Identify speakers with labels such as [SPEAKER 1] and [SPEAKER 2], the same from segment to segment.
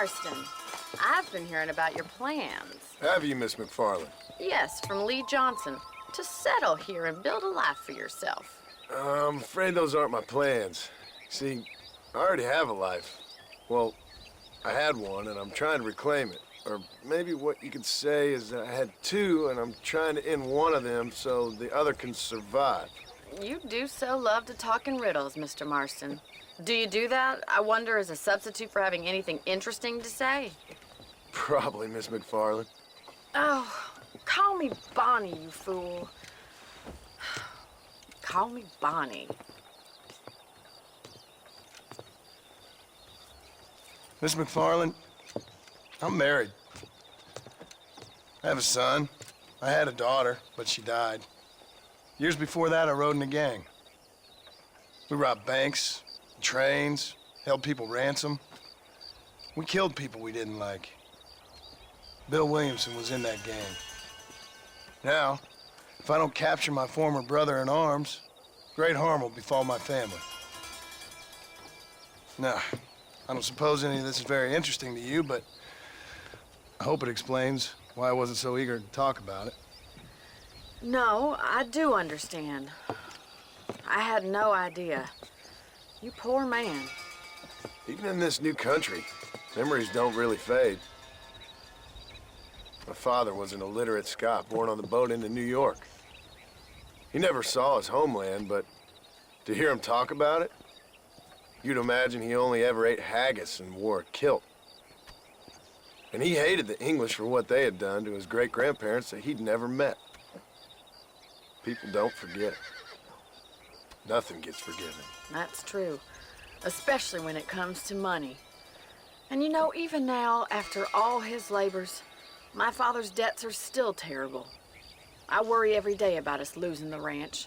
[SPEAKER 1] Marston, I've been hearing about your plans.
[SPEAKER 2] Have you, Miss McFarland?
[SPEAKER 1] Yes, from Lee Johnson, to settle here and build a life for yourself.
[SPEAKER 2] I'm afraid those aren't my plans. See, I already have a life. Well, I had one, and I'm trying to reclaim it. Or maybe what you could say is that I had two, and I'm trying to end one of them so the other can survive.
[SPEAKER 1] You do so love to talk in riddles, Mr. Marston. Do you do that, I wonder, as a substitute for having anything interesting to say?
[SPEAKER 2] Probably, Miss McFarland.
[SPEAKER 1] Oh, call me Bonnie, you fool. Call me Bonnie.
[SPEAKER 2] Miss McFarland, I'm married. I have a son. I had a daughter, but she died. Years before that, I rode in a gang. We robbed banks, trains, held people ransom. We killed people we didn't like. Bill Williamson was in that gang. Now, if I don't capture my former brother in arms, great harm will befall my family. Now, I don't suppose any of this is very interesting to you, but I hope it explains why I wasn't so eager to talk about it.
[SPEAKER 1] No, I do understand. I had no idea. You poor man.
[SPEAKER 2] Even in this new country, memories don't really fade. My father was an illiterate Scot born on the boat into New York. He never saw his homeland, but to hear him talk about it, you'd imagine he only ever ate haggis and wore a kilt. And he hated the English for what they had done to his great-grandparents that he'd never met. People don't forget. Nothing gets forgiven.
[SPEAKER 1] That's true, especially when it comes to money. And you know, even now, after all his labors, my father's debts are still terrible. I worry every day about us losing the ranch.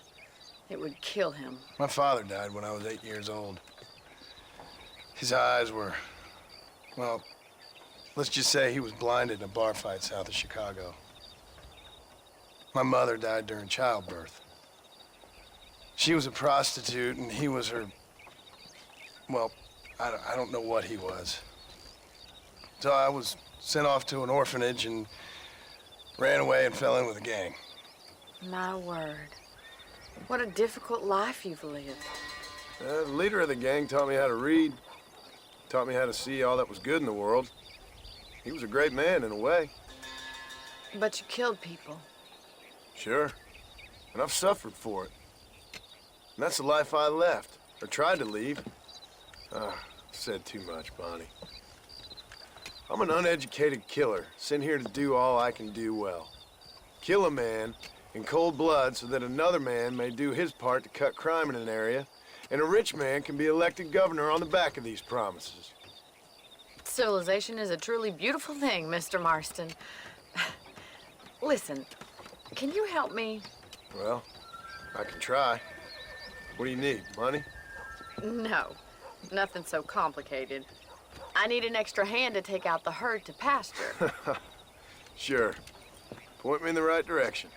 [SPEAKER 1] It would kill him.
[SPEAKER 2] My father died when I was 8 years old. His eyes were, well, let's just say he was blinded in a bar fight south of Chicago. My mother died during childbirth. She was a prostitute, and he was her, well, I don't know what he was. So I was sent off to an orphanage and ran away and fell in with a gang.
[SPEAKER 1] My word. What a difficult life you've lived.
[SPEAKER 2] The leader of the gang taught me how to read, taught me how to see all that was good in the world. He was a great man in a way.
[SPEAKER 1] But you killed people.
[SPEAKER 2] Sure. And I've suffered for it. And that's the life I left, or tried to leave. Said too much, Bonnie. I'm an uneducated killer, sent here to do all I can do well. Kill a man in cold blood so that another man may do his part to cut crime in an area, and a rich man can be elected governor on the back of these promises.
[SPEAKER 1] Civilization is a truly beautiful thing, Mr. Marston. Listen, can you help me?
[SPEAKER 2] Well, I can try. What do you need, money?
[SPEAKER 1] No, nothing so complicated. I need an extra hand to take out the herd to pasture.
[SPEAKER 2] Sure. Point me in the right direction.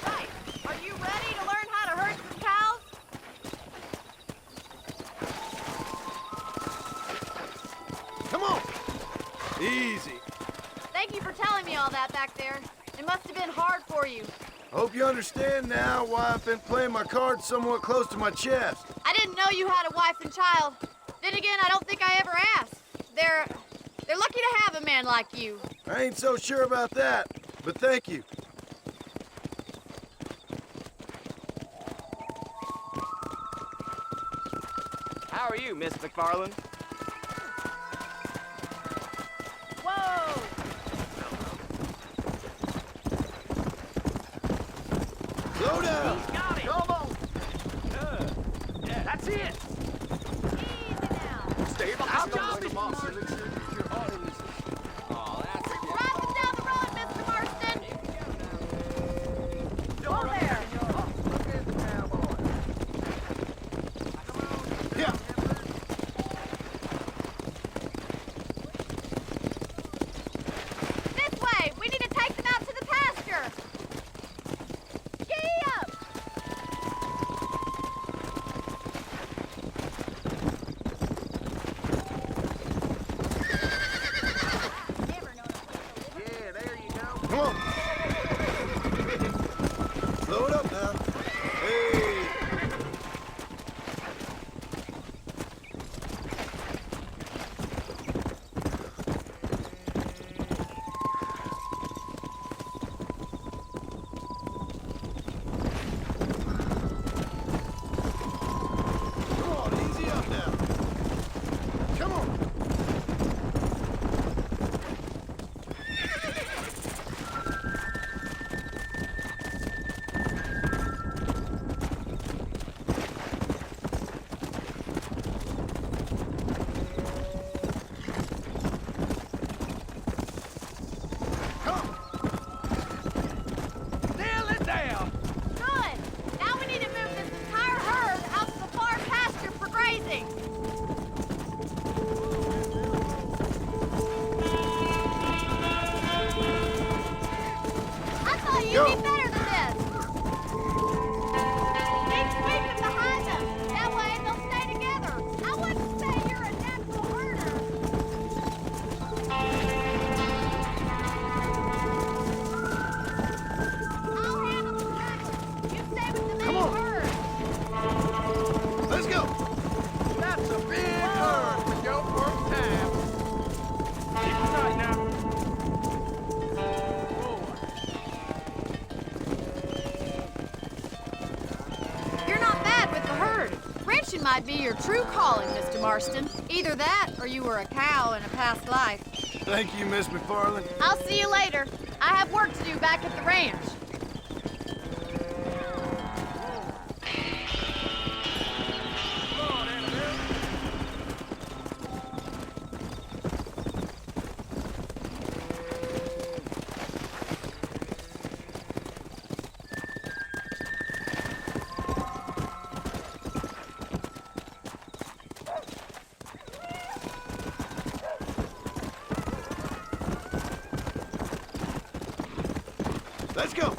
[SPEAKER 1] Right. Are you ready to learn how to herd some cows?
[SPEAKER 2] Come on! Easy.
[SPEAKER 3] Thank you for telling me all that back there. It must have been hard for you.
[SPEAKER 2] Hope you understand now why I've been playing my cards somewhat close to my chest.
[SPEAKER 3] I didn't know you had a wife and child. Then again, I don't think I ever asked. They're lucky to have a man like you.
[SPEAKER 2] I ain't so sure about that, but thank you.
[SPEAKER 4] How are you, Miss McFarland?
[SPEAKER 3] Whoa!
[SPEAKER 2] Slow down!
[SPEAKER 4] He's got it! Come on! Yeah, that's it!
[SPEAKER 3] Easy now.
[SPEAKER 4] Stay behind the Marston. Oh, that's it.
[SPEAKER 3] Driving down the road, Mr. Marston. Hold there.
[SPEAKER 2] Yeah. Come on. Slow it up now. Hey. Come on, easy up now. Come on.
[SPEAKER 4] Nail it down.
[SPEAKER 3] Good. Now we need to move this entire herd out to the far pasture for grazing. I thought you'd
[SPEAKER 2] Go.
[SPEAKER 3] be better than this. Keep sweeping behind them. That way they'll stay together. I wouldn't say you're a natural herder. I'll handle the cattle. You stay with the main
[SPEAKER 2] Come on.
[SPEAKER 3] herd.
[SPEAKER 2] Let's go.
[SPEAKER 4] That's a big herd for your first time. Keep it tight now.
[SPEAKER 3] You're not bad with the herd. Ranching might be your true calling, Mr. Marston. Either that, or you were a cow in a past life.
[SPEAKER 2] Thank you, Miss McFarland.
[SPEAKER 3] I'll see you later. I have work to do back at the ranch.
[SPEAKER 4] Come on, Annabelle.
[SPEAKER 2] Let's go.